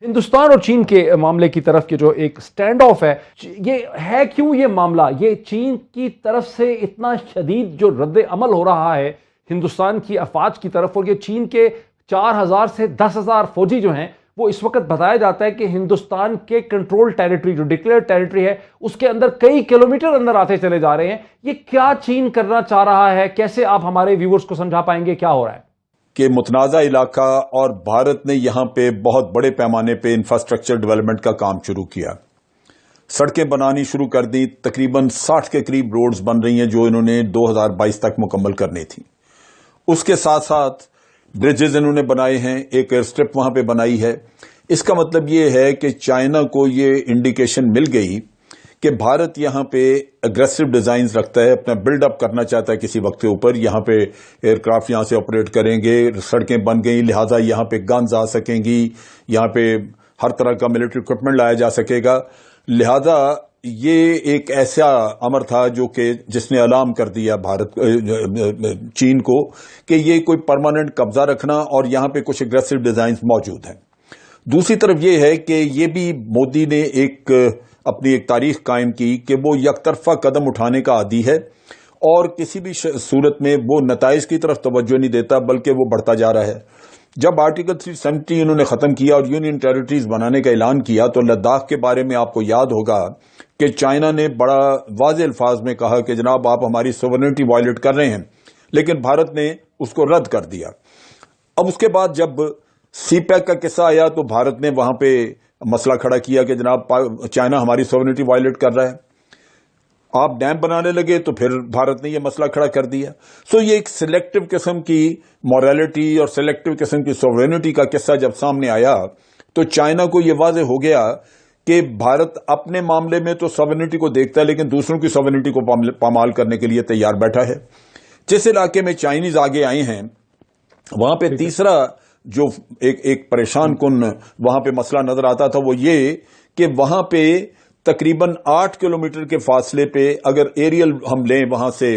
ہندوستان اور چین کے معاملے کی طرف کے جو ایک سٹینڈ آف ہے، یہ ہے کیوں یہ معاملہ؟ یہ چین کی طرف سے اتنا شدید جو رد عمل ہو رہا ہے ہندوستان کی افواج کی طرف، اور یہ چین کے 4,000 سے 10,000 فوجی جو ہیں وہ اس وقت بتایا جاتا ہے کہ ہندوستان کے کنٹرول ٹیریٹری جو ڈکلیئر ٹیریٹری ہے اس کے اندر کئی کلومیٹر اندر آتے چلے جا رہے ہیں۔ یہ کیا چین کرنا چاہ رہا ہے؟ کیسے آپ ہمارے ویورز کو سمجھا پائیں گے کیا ہو رہا ہے؟ کہ متنازع علاقہ اور بھارت نے یہاں پہ بہت بڑے پیمانے پہ انفراسٹرکچر ڈیولپمنٹ کا کام شروع کیا، سڑکیں بنانی شروع کر دی، تقریباً 60 کے قریب روڈز بن رہی ہیں جو انہوں نے 2022 تک مکمل کرنی تھی۔ اس کے ساتھ ساتھ برجز انہوں نے بنائے ہیں، ایک ایئر اسٹرپ وہاں پہ بنائی ہے۔ اس کا مطلب یہ ہے کہ چائنا کو یہ انڈیکیشن مل گئی کہ بھارت یہاں پہ اگریسو ڈیزائنز رکھتا ہے، اپنا بلڈ اپ کرنا چاہتا ہے کسی وقت کے اوپر، یہاں پہ ایئر کرافٹ یہاں سے آپریٹ کریں گے، سڑکیں بن گئی لہٰذا یہاں پہ گنز آ سکیں گی، یہاں پہ ہر طرح کا ملٹری اکوپمنٹ لایا جا سکے گا، لہذا یہ ایک ایسا امر تھا جو کہ جس نے الارم کر دیا چین کو کہ یہ کوئی پرماننٹ قبضہ رکھنا اور یہاں پہ کچھ اگریسو ڈیزائنز موجود ہیں۔ دوسری طرف یہ ہے کہ یہ بھی مودی نے اپنی ایک تاریخ قائم کی کہ وہ یک طرفہ قدم اٹھانے کا عادی ہے اور کسی بھی صورت میں وہ نتائج کی طرف توجہ نہیں دیتا بلکہ وہ بڑھتا جا رہا ہے۔ جب آرٹیکل 370 انہوں نے ختم کیا اور یونین ٹیریٹریز بنانے کا اعلان کیا تو لداخ کے بارے میں آپ کو یاد ہوگا کہ چائنا نے بڑا واضح الفاظ میں کہا کہ جناب آپ ہماری سوورنٹی وائلیٹ کر رہے ہیں، لیکن بھارت نے اس کو رد کر دیا۔ اب اس کے بعد جب سی پیک کا قصہ آیا تو بھارت نے وہاں پہ مسئلہ کھڑا کیا کہ جناب چائنا ہماری سوورنٹی وائلیٹ کر رہا ہے۔ آپ ڈیم بنانے لگے تو پھر بھارت نے یہ مسئلہ کھڑا کر دیا۔ یہ ایک سلیکٹو قسم کی مورالٹی اور سلیکٹو قسم کی سوورنٹی کا قصہ جب سامنے آیا تو چائنا کو یہ واضح ہو گیا کہ بھارت اپنے معاملے میں تو سوورنٹی کو دیکھتا ہے لیکن دوسروں کی سوورنٹی کو پامال کرنے کے لیے تیار بیٹھا ہے۔ جس علاقے میں چائنیز آگے آئے ہیں وہاں پہ تیسرا جو ایک پریشان کن وہاں پہ مسئلہ نظر آتا تھا وہ یہ کہ وہاں پہ تقریباً 8 کلومیٹر کے فاصلے پہ اگر ایریل ہم لیں وہاں سے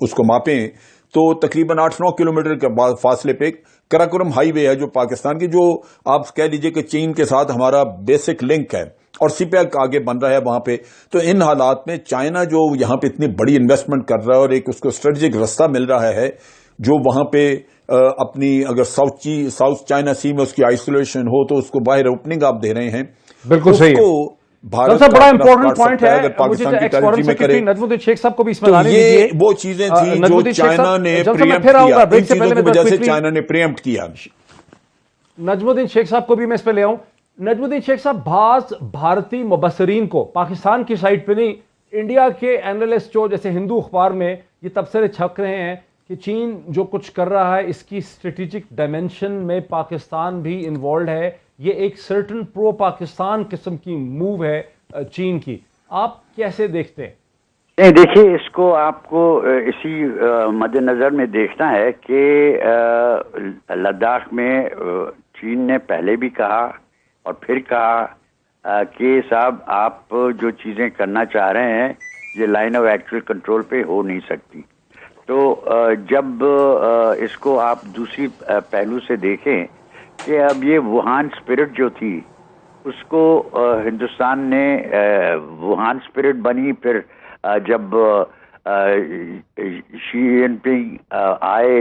اس کو ماپیں تو تقریباً 8-9 کلومیٹر کے فاصلے پہ کراکورم ہائی وے ہے جو پاکستان کی، جو آپ کہہ لیجئے کہ چین کے ساتھ ہمارا بیسک لنک ہے اور سی پیک آگے بن رہا ہے وہاں پہ۔ تو ان حالات میں چائنا جو یہاں پہ اتنی بڑی انویسٹمنٹ کر رہا ہے اور ایک اس کو اسٹریٹجک رستہ مل رہا ہے جو وہاں پہ اپنی اگر ساؤتھ چائنا سی میں اس کی آئسولیشن ہو تو اس کو باہر اوپننگ آپ دے رہے ہیں، بالکل صحیح ہے۔ بھارت سب سے بڑا امپورٹنٹ پوائنٹ ہے اگر پاکستان کی ٹیریٹری میں کرے نجم الدین شیخ صاحب کو بھی اس میں تو لانے دیجیے۔ یہ وہ چیزیں تھیں جو چائنا نے پریمپٹ کیا، ان چیزوں کی وجہ سے چائنا نے پریمپٹ کیا۔ نجم الدین شیخ صاحب کو بھی میں اس پہ لے آؤں۔ نجم الدین شیخ صاحب، بعض بھارتی مبصرین کو پاکستان کی سائٹ پہ نہیں، انڈیا کے اینالسٹ جو جیسے ہندو اخبار میں یہ تبصرے چھپ رہے ہیں کہ چین جو کچھ کر رہا ہے اس کی اسٹریٹجک ڈائمینشن میں پاکستان بھی انوالوڈ ہے، یہ ایک سرٹن پرو پاکستان قسم کی موو ہے چین کی۔ آپ کیسے دیکھتے ہیں؟ نہیں، دیکھیے اس کو آپ کو اسی مد نظر میں دیکھنا ہے کہ لداخ میں چین نے پہلے بھی کہا اور پھر کہا کہ صاحب آپ جو چیزیں کرنا چاہ رہے ہیں یہ لائن آف ایکچوئل کنٹرول پہ ہو نہیں سکتی۔ تو جب اس کو آپ دوسری پہلو سے دیکھیں کہ اب یہ ووہان اسپرٹ جو تھی اس کو ہندوستان نے ووہان اسپرٹ بنی، پھر جب شی جن پنگ آئے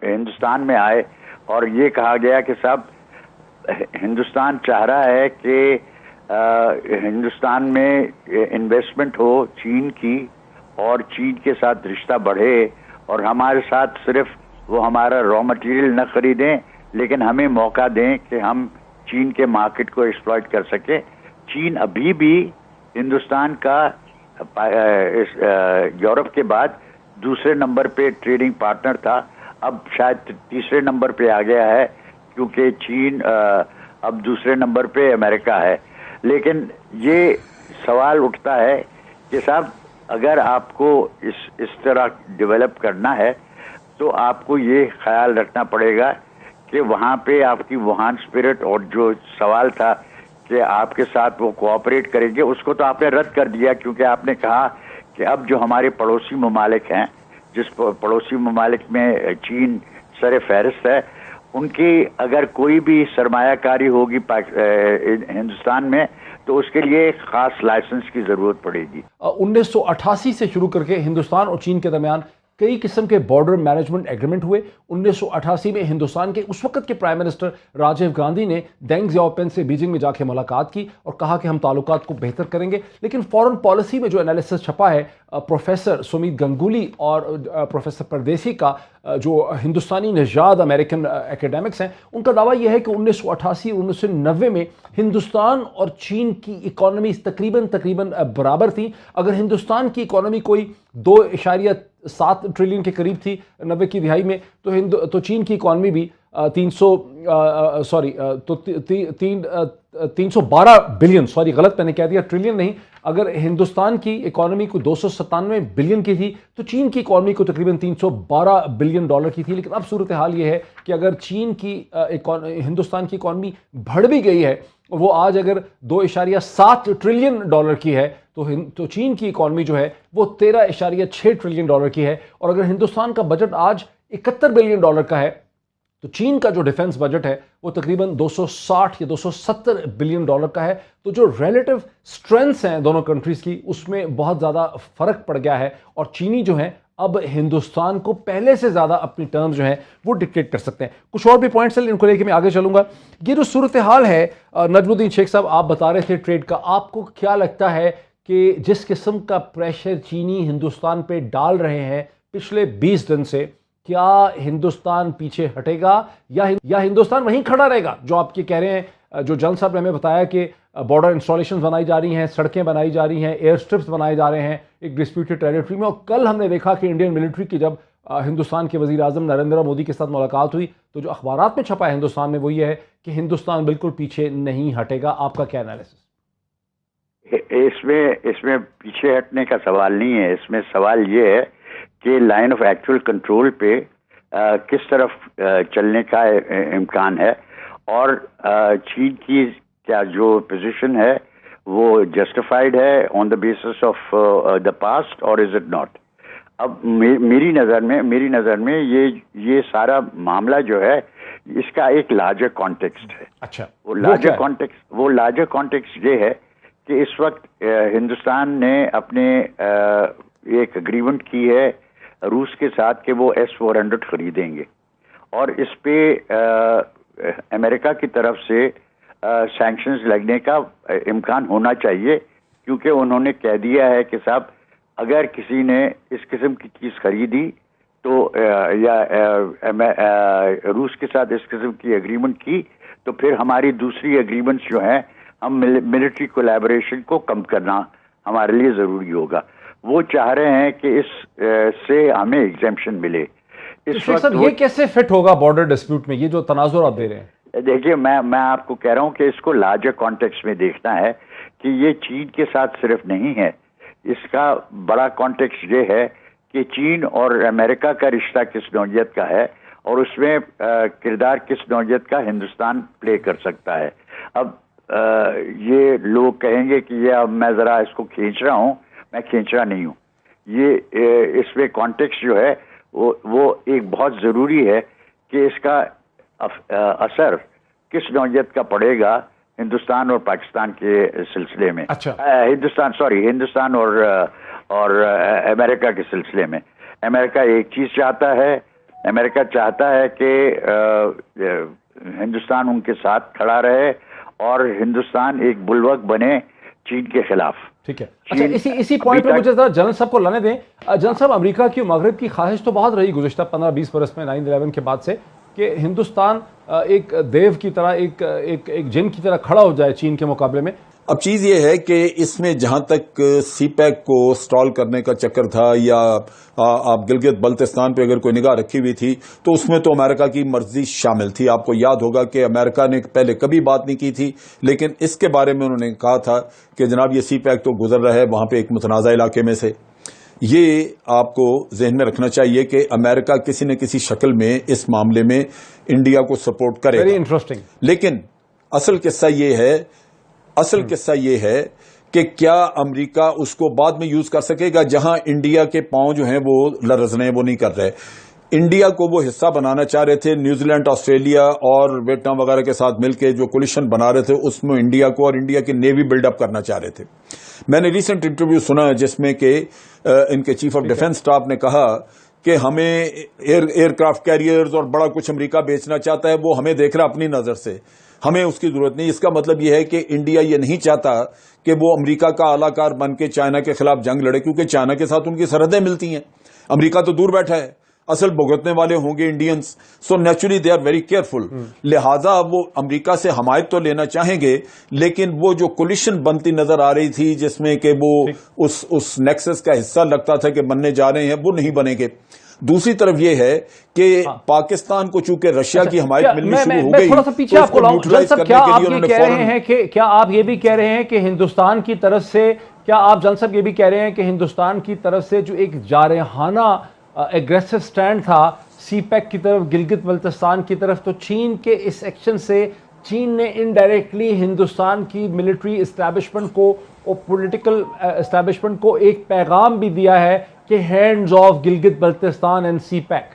ہندوستان میں آئے اور یہ کہا گیا کہ صاحب ہندوستان چاہ رہا ہے کہ ہندوستان میں انویسٹمنٹ ہو چین کی اور چین کے ساتھ رشتہ بڑھے اور ہمارے ساتھ صرف وہ ہمارا را مٹیریل نہ خریدیں لیکن ہمیں موقع دیں کہ ہم چین کے مارکیٹ کو ایکسپلائٹ کر سکیں۔ چین ابھی بھی ہندوستان کا یورپ کے بعد دوسرے نمبر پہ ٹریڈنگ پارٹنر تھا، اب شاید تیسرے نمبر پہ آ گیا ہے کیونکہ چین اب دوسرے نمبر پہ امریکہ ہے۔ لیکن یہ سوال اٹھتا ہے کہ صاحب اگر آپ کو اس طرح ڈیولپ کرنا ہے تو آپ کو یہ خیال رکھنا پڑے گا کہ وہاں پہ آپ کی ووہان اسپرٹ اور جو سوال تھا کہ آپ کے ساتھ وہ کوآپریٹ کریں گے اس کو تو آپ نے رد کر دیا، کیونکہ آپ نے کہا کہ اب جو ہمارے پڑوسی ممالک ہیں، جس پڑوسی ممالک میں چین سر فہرست ہے، उनकी अगर कोई भी सरमाया कारी होगी हिंदुस्तान में तो उसके लिए खास लाइसेंस की जरूरत पड़ेगी। 1988 से शुरू करके हिंदुस्तान और चीन के दरमियान कई किस्म के बॉर्डर मैनेजमेंट एग्रीमेंट हुए। 1988 में हिंदुस्तान के उस वक्त के प्राइम मिनिस्टर राजीव गांधी ने डेंग जियाओपिंग से बीजिंग में जाके मुलाकात की और कहा कि हम ताल्लुकात को बेहतर करेंगे। लेकिन फॉरेन पॉलिसी में जो एनालिसिस छपा है प्रोफेसर सुमित गंगुली और प्रोफेसर परदेसी का, जो हिंदुस्तानी नजाद अमेरिकन एकेडमिक्स हैं, उनका दावा यह है कि 1988 और 1990 में हिंदुस्तान और चीन की इकॉनमी तकरीबन बराबर थी। अगर हिंदुस्तान की इकॉनमी कोई 2.7 ट्रिलियन के करीब थी 90 की दिहाई में, तो चीन की इकॉनमी भी 312 बिलियन, सॉरी गलत मैंने कह दिया, ट्रिलियन नहीं। अगर हिंदुस्तान की इकॉनमी को 297 बिलियन की थी तो चीन की इकॉनमी को तकरीबन 312 बिलियन डॉलर की थी। लेकिन अब सूरत हाल ये है कि अगर चीन की हिंदुस्तान की इकॉनमी बढ़ भी गई है, वो आज अगर 2.7 ट्रिलियन डॉलर की है, तो चीन की इकॉनमी जो है वो 13.6 ट्रिलियन डॉलर की है। और अगर हिंदुस्तान का बजट आज 71 बिलियन डॉलर का है, तो चीन का जो डिफेंस बजट है वो तकरीबन 260 या 270 बिलियन डॉलर का है। तो जो रिलेटिव स्ट्रेंथ्स हैं दोनों कंट्रीज की, उसमें बहुत ज़्यादा फर्क पड़ गया है और चीनी जो है अब हिंदुस्तान को पहले से ज़्यादा अपनी टर्म्स जो हैं वो डिक्टेट कर सकते हैं। कुछ और भी पॉइंट्स हैं, इनको लेके मैं आगे चलूंगा। ये जो सूरत हाल है, नजमुद्दीन शेख साहब आप बता रहे थे ट्रेड का, आपको क्या लगता है कि जिस किस्म का प्रेशर चीनी हिंदुस्तान पे डाल रहे हैं पिछले 20 दिन से, क्या हिंदुस्तान पीछे हटेगा या हिंदुस्तान वहीं खड़ा रहेगा? जो आप ये कह रहे हैं, जो जन साहब ने हमें बताया कि बॉर्डर इंस्टॉलेशंस बनाई जा रही हैं, सड़कें बनाई जा रही हैं, एयर स्ट्रिप्स बनाए जा रहे हैं एक डिस्प्यूटेड टेरिटरी में। और कल हमने देखा कि इंडियन मिलिट्री की जब हिंदुस्तान के वजीर आजम नरेंद्र मोदी के साथ मुलाकात हुई, तो जो अखबारात में छपा है हिंदुस्तान में वो ये है कि हिंदुस्तान बिल्कुल पीछे नहीं हटेगा। आपका क्या एनालिसिस? इसमें पीछे हटने का सवाल नहीं है। इसमें सवाल ये है कि लाइन ऑफ एक्चुअल कंट्रोल पे किस तरफ चलने का इम्कान है और चीन की क्या जो पोजीशन है वो जस्टिफाइड है on the basis of the past और इज इट नॉट। अब मेरी नज़र में ये सारा मामला जो है इसका एक लार्जर कॉन्टेक्स्ट है। अच्छा, वो लार्जर कॉन्टेक्स्ट ये है कि इस वक्त हिंदुस्तान ने अपने एक एग्रीमेंट की है रूस के साथ कि वो S-400 खरीदेंगे और इस पे अमेरिका की तरफ से सैंक्शंस लगने का इम्कान होना चाहिए, क्योंकि उन्होंने कह दिया है कि साहब अगर किसी ने इस किस्म की चीज़ खरीदी तो या रूस के साथ इस किस्म की एग्रीमेंट की तो फिर हमारी दूसरी एग्रीमेंट्स जो हैं हम मिलिट्री कोलैबोरेशन को कम करना हमारे लिए ज़रूरी होगा। वो चाह रहे हैं कि इस से हमें एग्जेम्पशन मिले। इस वक्त ये कैसे फिट होगा बॉर्डर डिस्प्यूट में, ये जो तनाजुर आप दे रहे हैं? देखिए, मैं आपको कह रहा हूं कि इसको लार्जर कॉन्टेक्स्ट में देखना है कि ये चीन के साथ सिर्फ नहीं है। इसका बड़ा कॉन्टेक्स्ट ये है कि चीन और अमेरिका का रिश्ता किस नौइयत का है और उसमें किरदार किस नौइयत का हिंदुस्तान प्ले कर सकता है। अब ये लोग कहेंगे कि ये अब मैं ज़रा इसको खींच रहा हूँ, मैं खींच रहा नहीं हूँ। ये इसमें कॉन्टेक्स्ट जो है वो एक बहुत ज़रूरी है कि इसका असर किस नौइयत का पड़ेगा हिंदुस्तान और पाकिस्तान के सिलसिले में। अच्छा, हिंदुस्तान और अमेरिका के सिलसिले में। अमेरिका एक चीज़ चाहता है, अमेरिका चाहता है कि हिंदुस्तान उनके साथ खड़ा रहे और हिंदुस्तान एक बुलवक बने चीन के खिलाफ। ठीक है। अच्छा, इसी पॉइंट पे मुझे जरा जनरल साहब को लाने दें। जनरल साहब, अमेरिका की मगरब की ख्वाहिश तो बहुत रही गुज़िश्ता 15-20 बरस में 9/11 के बाद से कि हिंदुस्तान एक देव की तरह, एक जिन की तरह खड़ा हो जाए चीन के मुकाबले में। अब चीज ये है कि इसमें जहां तक सीपैक को स्टॉल करने का चक्कर था या आप गिलगित बल्तिस्तान पे अगर कोई निगाह रखी हुई थी तो उसमें तो अमेरिका की मर्जी शामिल थी। आपको याद होगा कि अमेरिका ने पहले कभी बात नहीं की थी, लेकिन इसके बारे में उन्होंने कहा था कि जनाब ये सीपैक तो गुजर रहा है वहां पे एक मुतनाज़ा इलाके में से। ये आपको जहन में रखना चाहिए कि अमेरिका किसी न किसी शक्ल में इस मामले में इंडिया को सपोर्ट करेगा। Very interesting. लेकिन असल किस्सा ये है कि क्या अमेरिका उसको बाद में यूज कर सकेगा, जहां इंडिया के पांव जो हैं वो लरजने वो नहीं कर रहे। इंडिया को वो हिस्सा बनाना चाह रहे थे। न्यूजीलैंड, ऑस्ट्रेलिया और वियतनाम वगैरह के साथ मिलकर जो कोलिशन बना रहे थे, उसमें इंडिया को और इंडिया की नेवी बिल्डअप करना चाह रहे थे। मैंने रिसेंट इंटरव्यू सुना जिसमें कि इनके चीफ ऑफ डिफेंस स्टाफ ने कहा कि हमें एयरक्राफ्ट कैरियर्स और बड़ा कुछ अमेरिका बेचना चाहता है, वो हमें देख रहा अपनी नजर से, हमें उसकी जरूरत नहीं। इसका मतलब यह है कि इंडिया ये नहीं चाहता कि वो अमेरिका का आलाकार बन के चाइना के खिलाफ जंग लड़े, क्योंकि चाइना के साथ उनकी सरहदें मिलती हैं। अमेरिका तो दूर बैठा है, असल भुगतने वाले होंगे Indians. So naturally they are very careful. लिहाजा वो अमेरिका से हमायत तो लेना चाहेंगे, लेकिन वो जो कोलिशन बनती नजर आ रही थी जिसमें कि वो उस नेक्सस का हिस्सा लगता था कि बनने जा रहे हैं, वो नहीं बनेंगे। दूसरी तरफ ये है कि पाकिस्तान को चूंकि रशिया की हमायत मिलनी शुरू हो गई, थोड़ा सा पीछे आपको लाऊं। क्या आप ये कह रहे हैं कि क्या आप ये भी कह रहे हैं कि हिंदुस्तान की तरफ से, क्या आप जन साहब ये भी कह रहे हैं कि हिंदुस्तान की तरफ से जो एक जारहाना एग्रेसिव स्टैंड था सीपैक की तरफ, गिलगित बल्तिस्तान की तरफ, तो चीन के इस एक्शन से चीन ने इनडायरेक्टली हिंदुस्तान की मिलिट्री एस्टैब्लिशमेंट को और पॉलिटिकल एस्टैब्लिशमेंट को एक पैगाम भी दिया है कि hands of Gilgit Baltistan and CPEC.